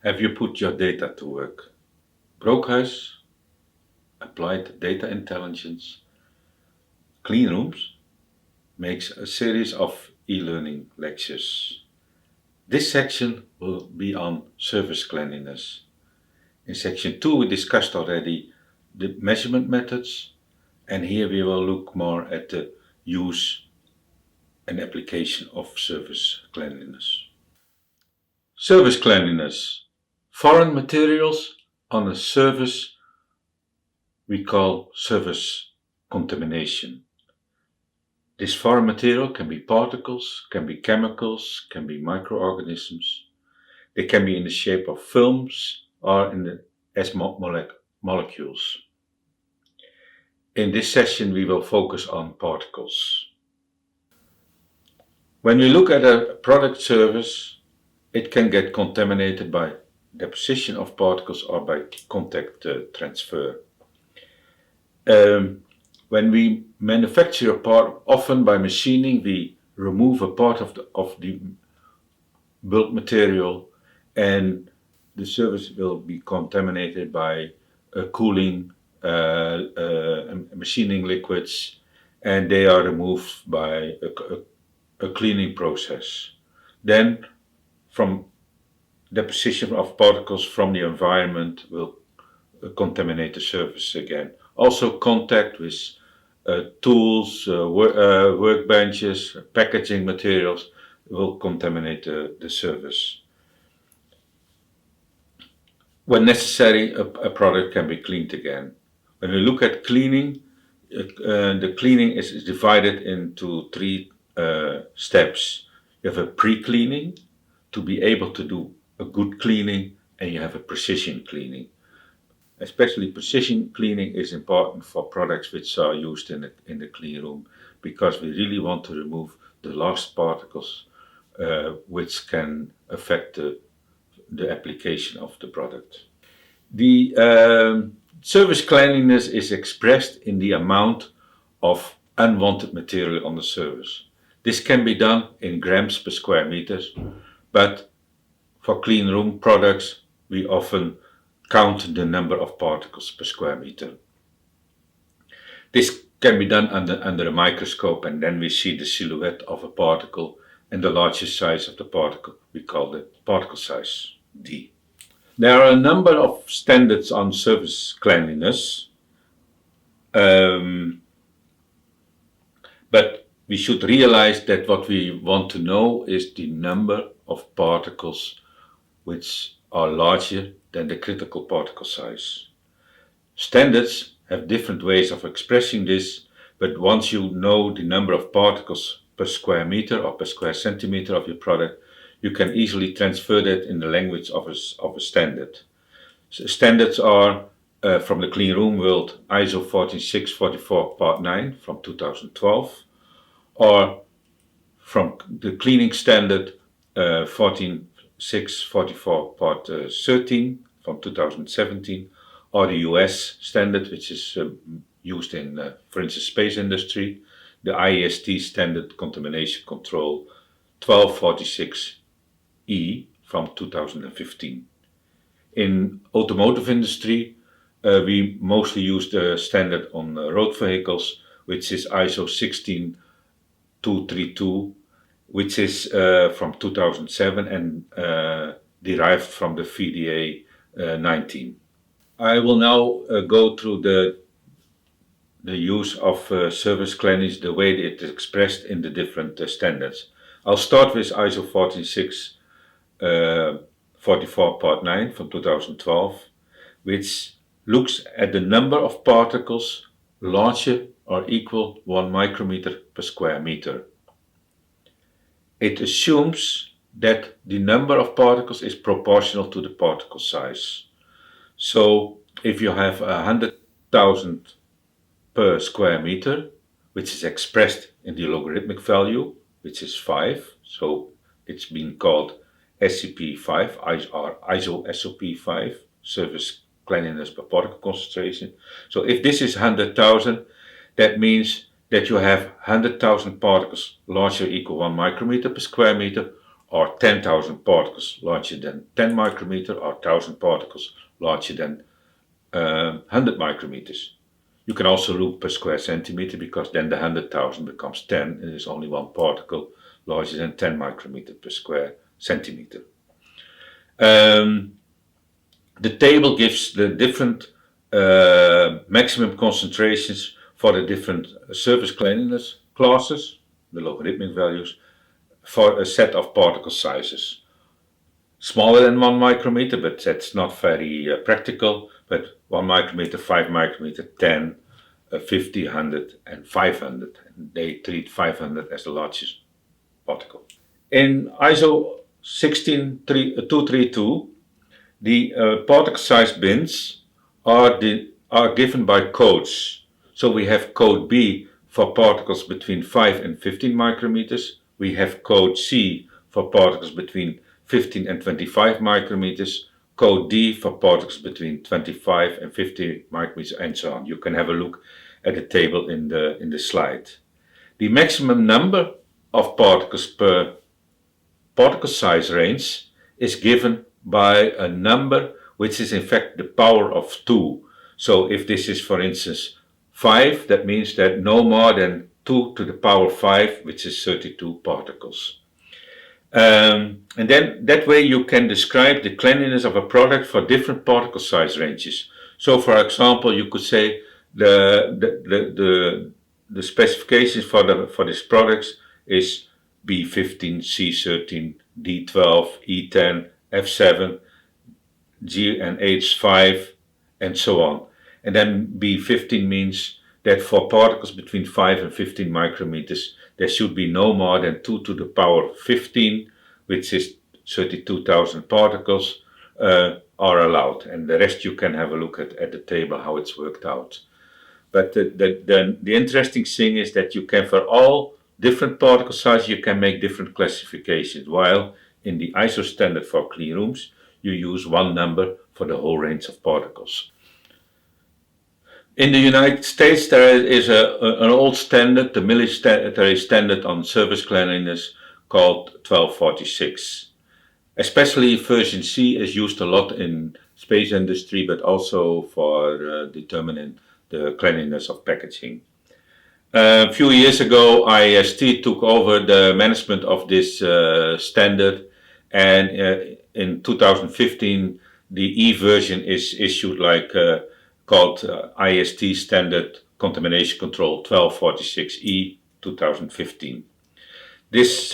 Have you put your data to work? Brookhuis, Applied Data Intelligence, Clean Rooms, makes a series of e-learning lectures. This section will be on service cleanliness. In section 2 we discussed already the measurement methods, and here we will look more at the use and application of service cleanliness. Service cleanliness. Foreign materials on a surface we call surface contamination. This foreign material can be particles, can be chemicals, can be microorganisms. They can be in the shape of films or as molecules. In this session we will focus on particles. When we look at a product surface, it can get contaminated by deposition of particles or by contact transfer. When we manufacture a part, often by machining, we remove a part of the bulk material, and the surface will be contaminated by cooling, machining liquids, and they are removed by a cleaning process. Then, from deposition of particles from the environment will contaminate the surface again. Also, contact with tools, workbenches, packaging materials will contaminate the surface. When necessary, a product can be cleaned again. When we look at cleaning, the cleaning is divided into three steps. You have a pre-cleaning to be able to do a good cleaning, and you have a precision cleaning. Especially precision cleaning is important for products which are used in the clean room, because we really want to remove the last particles which can affect the application of the product. The surface cleanliness is expressed in the amount of unwanted material on the surface. This can be done in grams per square meters, but for clean room products we often count the number of particles per square meter. This can be done under a microscope, and then we see the silhouette of a particle, and the largest size of the particle we call the particle size, D. There are a number of standards on surface cleanliness, but we should realize that what we want to know is the number of particles which are larger than the critical particle size. Standards have different ways of expressing this, but once you know the number of particles per square meter or per square centimeter of your product, you can easily transfer that in the language of a standard. So standards are from the clean room world ISO 14644 Part 9 from 2012, or from the cleaning standard 14644 Part 13 from 2017, or the US standard, which is used in, for instance, space industry, the IEST standard contamination control 1246E from 2015. In automotive industry, we mostly use the standard on road vehicles, which is ISO 16232, which is from 2007 and derived from the VDA 19. I will now go through the use of surface cleanliness, the way it is expressed in the different standards. I'll start with ISO 14644 Part 9 from 2012, which looks at the number of particles larger or equal 1 micrometer per square meter. It assumes that the number of particles is proportional to the particle size. So if you have 100,000 per square meter, which is expressed in the logarithmic value, which is 5, so it's been called SCP-5, ISO SOP-5, surface cleanliness per particle concentration. So if this is 100,000, that means that you have 100,000 particles larger or equal 1 micrometer per square meter, or 10,000 particles larger than 10 micrometer, or 1,000 particles larger than 100 micrometers. You can also look per square centimeter, because then the 100,000 becomes 10 and there's only one particle larger than 10 micrometer per square centimeter. The table gives the different maximum concentrations for the different surface cleanliness classes, the logarithmic values, for a set of particle sizes. Smaller than 1 micrometer, but that's not very practical, but 1 micrometer, 5 micrometer, 10, 50, 100 and 500. And they treat 500 as the largest particle. In ISO 16232, the particle size bins are given by codes. So we have code B for particles between 5 and 15 micrometers. We have code C for particles between 15 and 25 micrometers. Code D for particles between 25 and 50 micrometers, and so on. You can have a look at the table in the slide. The maximum number of particles per particle size range is given by a number which is in fact the power of 2. So if this is, for instance, 5, that means that no more than 2 to the power 5, which is 32 particles. And then that way you can describe the cleanliness of a product for different particle size ranges. So for example, you could say the specifications for this products is B15, C13, D12, E10, F7, G and H5, and so on. And then B15 means that for particles between 5 and 15 micrometers, there should be no more than 2 to the power 15, which is 32,000 particles, are allowed. And the rest you can have a look at the table, how it's worked out. But the interesting thing is that you can, for all different particle sizes, you can make different classifications, while in the ISO standard for clean rooms, you use one number for the whole range of particles. In the United States, there is an old standard, the military standard on surface cleanliness, called 1246. Especially version C is used a lot in space industry, but also for determining the cleanliness of packaging. A few years ago, IST took over the management of this standard, and in 2015, the E version is issued, called IST Standard Contamination Control 1246E 2015. This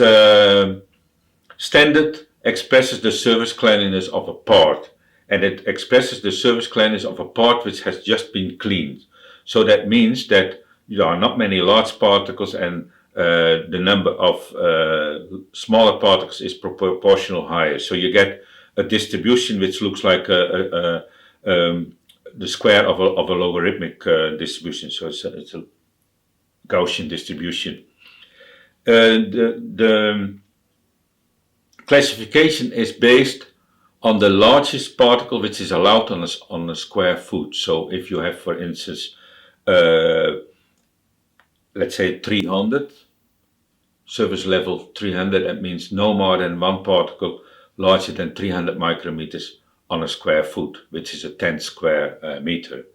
standard expresses the surface cleanliness of a part, and it expresses the surface cleanliness of a part which has just been cleaned. So that means that there are not many large particles, and the number of smaller particles is proportional higher. So you get a distribution which looks like the square of a logarithmic distribution. So it's a Gaussian distribution. The classification is based on the largest particle which is allowed on a square foot. So if you have, for instance, let's say 300, surface level 300, that means no more than one particle larger than 300 micrometers on a square foot, which is a 10 square meter.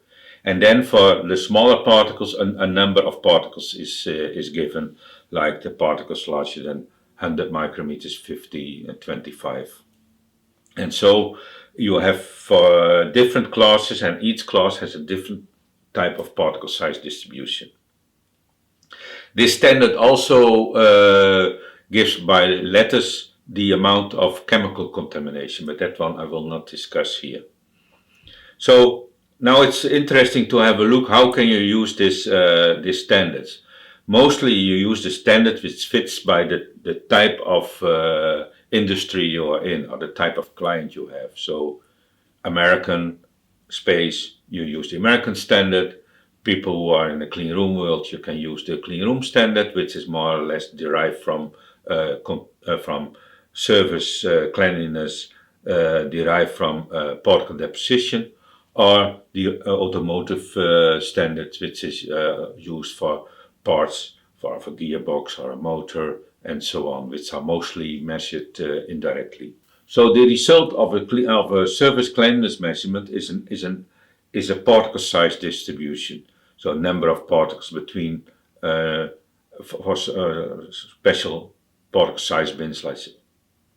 And then for the smaller particles, a number of particles is given, like the particles larger than 100 micrometers, 50 and 25. And so you have for different classes, and each class has a different type of particle size distribution. This standard also gives by letters the amount of chemical contamination, but that one I will not discuss here. So now it's interesting to have a look, how can you use this standards. Mostly you use the standard which fits by the type of industry you are in, or the type of client you have. So American space, you use the American standard. People who are in the clean room world, you can use the clean room standard, which is more or less derived from surface cleanliness, derived from particle deposition, or the automotive standard, which is used for parts for a gearbox or a motor, and so on, which are mostly measured indirectly. So the result of a surface cleanliness measurement is a particle size distribution. So number of particles between for special particle size bins, like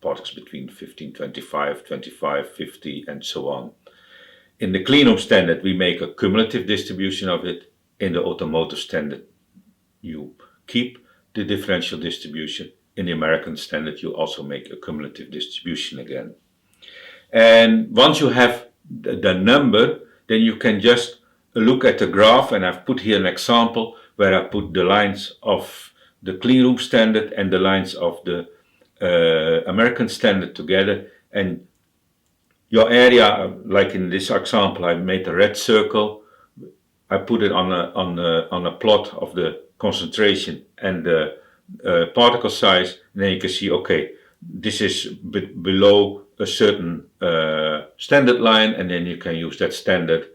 particles between 15, 25, 25, 50, and so on. In the cleanroom standard, we make a cumulative distribution of it. In the automotive standard, you keep the differential distribution. In the American standard, you also make a cumulative distribution again. And once you have the number, then you can just look at the graph, and I've put here an example where I put the lines of the cleanroom standard and the lines of the American standard together, and your area, like in this example, I made a red circle. I put it on a plot of the concentration and the particle size, and then you can see, okay, this is below a certain standard line, and then you can use that standard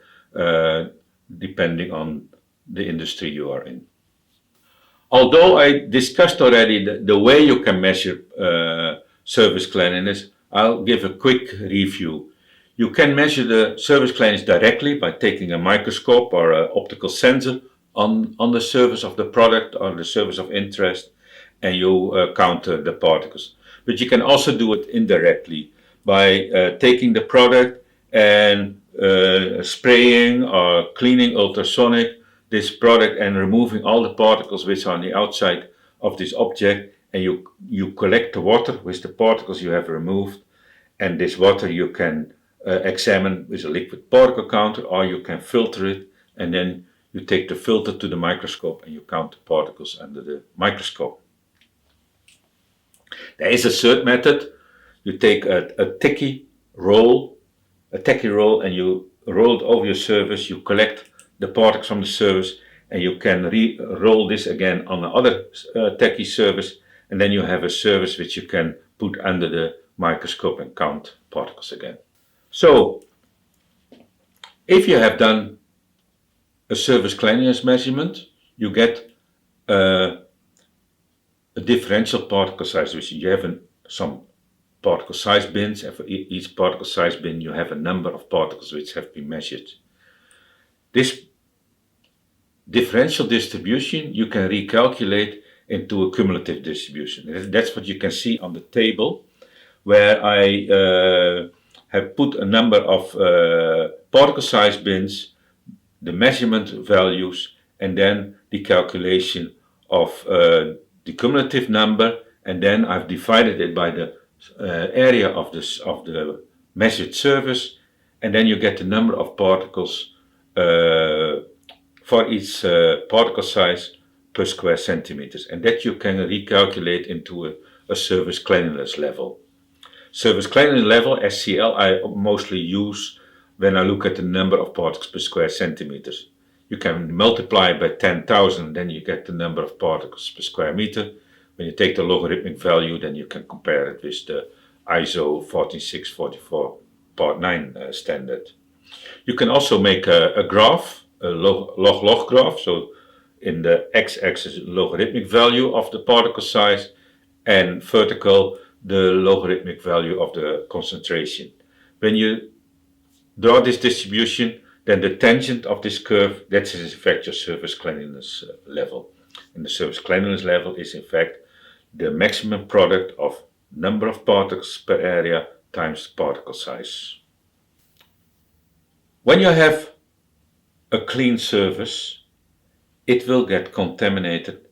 depending on the industry you are in. Although I discussed already the way you can measure surface cleanliness, I'll give a quick review. You can measure the surface cleanliness directly by taking a microscope or an optical sensor on the surface of the product or the surface of interest, and you count the particles. But you can also do it indirectly by taking the product and spraying or cleaning ultrasonic this product and removing all the particles which are on the outside of this object, and you collect the water with the particles you have removed, and this water you can examine with a liquid particle counter, or you can filter it, and then you take the filter to the microscope and you count the particles under the microscope. There is a third method. You take a tacky roll, and you roll it over your surface. You collect the particles from the surface, and you can roll this again on another tacky surface, and then you have a surface which you can put under the microscope and count particles again. So, if you have done a surface cleanliness measurement, you get a differential particle size, which you have some particle size bins, and for each particle size bin you have a number of particles which have been measured. This differential distribution you can recalculate into a cumulative distribution. That's what you can see on the table, where I have put a number of particle size bins, the measurement values, and then the calculation of the cumulative number, and then I've divided it by the area of the measured surface, and then you get the number of particles for each particle size per square centimeters, and that you can recalculate into a surface cleanliness level. Surface cleanliness level, SCL, I mostly use when I look at the number of particles per square centimeters. You can multiply by 10,000, then you get the number of particles per square meter. When you take the logarithmic value, then you can compare it with the ISO 14644 Part 9 standard. You can also make a graph, a log-log graph, so in the x-axis logarithmic value of the particle size, and vertical the logarithmic value of the concentration. When you draw this distribution, then the tangent of this curve, that's in fact your surface cleanliness level. And the surface cleanliness level is in fact the maximum product of number of particles per area times particle size. When you have a clean surface, it will get contaminated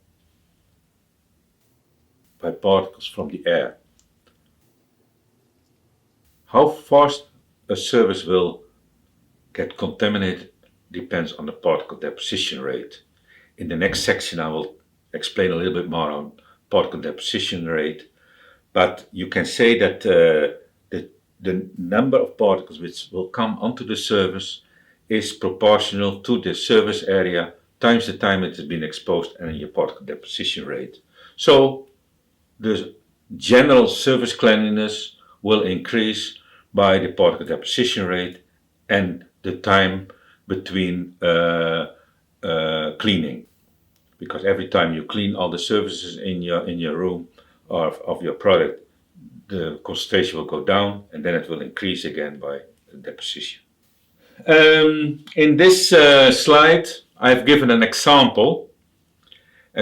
by particles from the air. How fast a surface will get contaminated depends on the particle deposition rate. In the next section I will explain a little bit more on particle deposition rate, but you can say that the number of particles which will come onto the surface is proportional to the surface area times the time it has been exposed and your particle deposition rate. So the general surface cleanliness will increase by the particle deposition rate and the time between cleaning, because every time you clean all the surfaces in your room, of your product, the concentration will go down and then it will increase again by deposition. In this slide, I've given an example.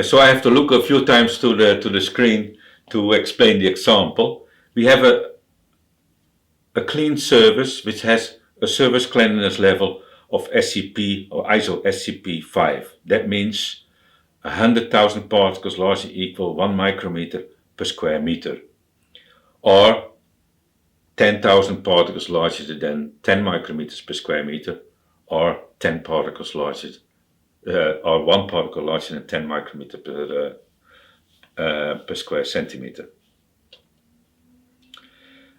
So I have to look a few times to the screen to explain the example. We have a clean service which has a service cleanliness level of SCP or ISO SCP 5. That means 100,000 particles larger equal 1 micrometer per square meter, or 10,000 particles larger than 10 micrometers per square meter, or 10 particles larger, or 1 particle larger than 10 micrometer per square centimeter.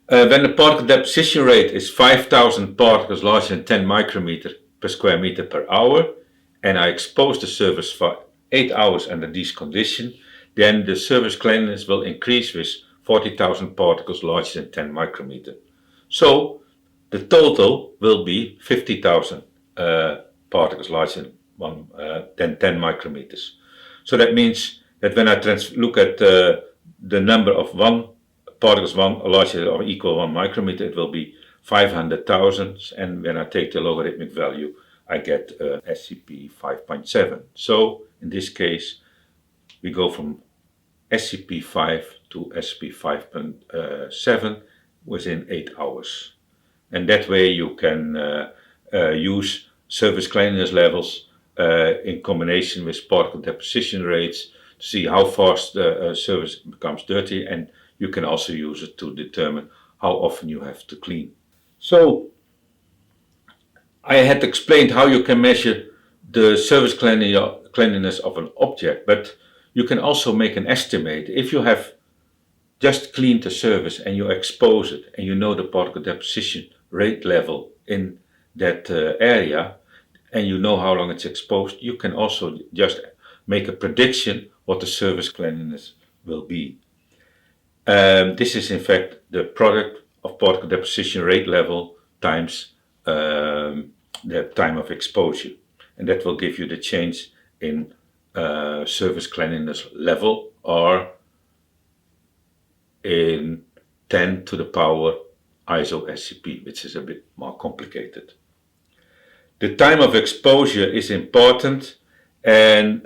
When the particle deposition rate is 5,000 particles larger than 10 micrometer per square meter per hour, and I expose the surface for 8 hours under these conditions, then the surface cleanliness will increase with 40,000 particles larger than 10 micrometer. So the total will be 50,000 particles larger than 10 micrometers. So that means that when I look at the number of particles larger or equal 1 micrometer, it will be 500,000, and when I take the logarithmic value, I get SCP 5.7. So in this case, we go from SCP 5 to SCP 5.7 within 8 hours. And that way you can use surface cleanliness levels in combination with particle deposition rates to see how fast the surface becomes dirty, and you can also use it to determine how often you have to clean. So I had explained how you can measure the surface cleanliness of an object, but you can also make an estimate. If you have just cleaned the surface and you expose it and you know the particle deposition rate level in that area and you know how long it's exposed, you can also just make a prediction what the surface cleanliness will be. This is in fact the product of particle deposition rate level times the time of exposure, and that will give you the change in surface cleanliness level, or in 10 to the power ISO SCP, which is a bit more complicated. The time of exposure is important, and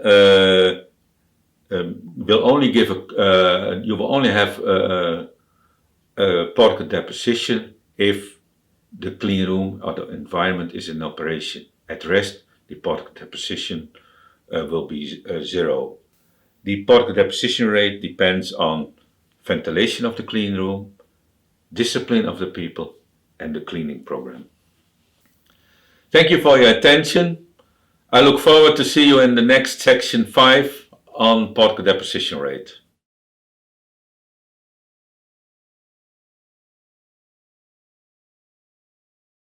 will only give you will only have a particle deposition if the clean room or the environment is in operation. At rest, the particle deposition will be 0. The particle deposition rate depends on ventilation of the clean room, discipline of the people, and the cleaning program. Thank you for your attention. I look forward to see you in the next section 5 on particle deposition rate.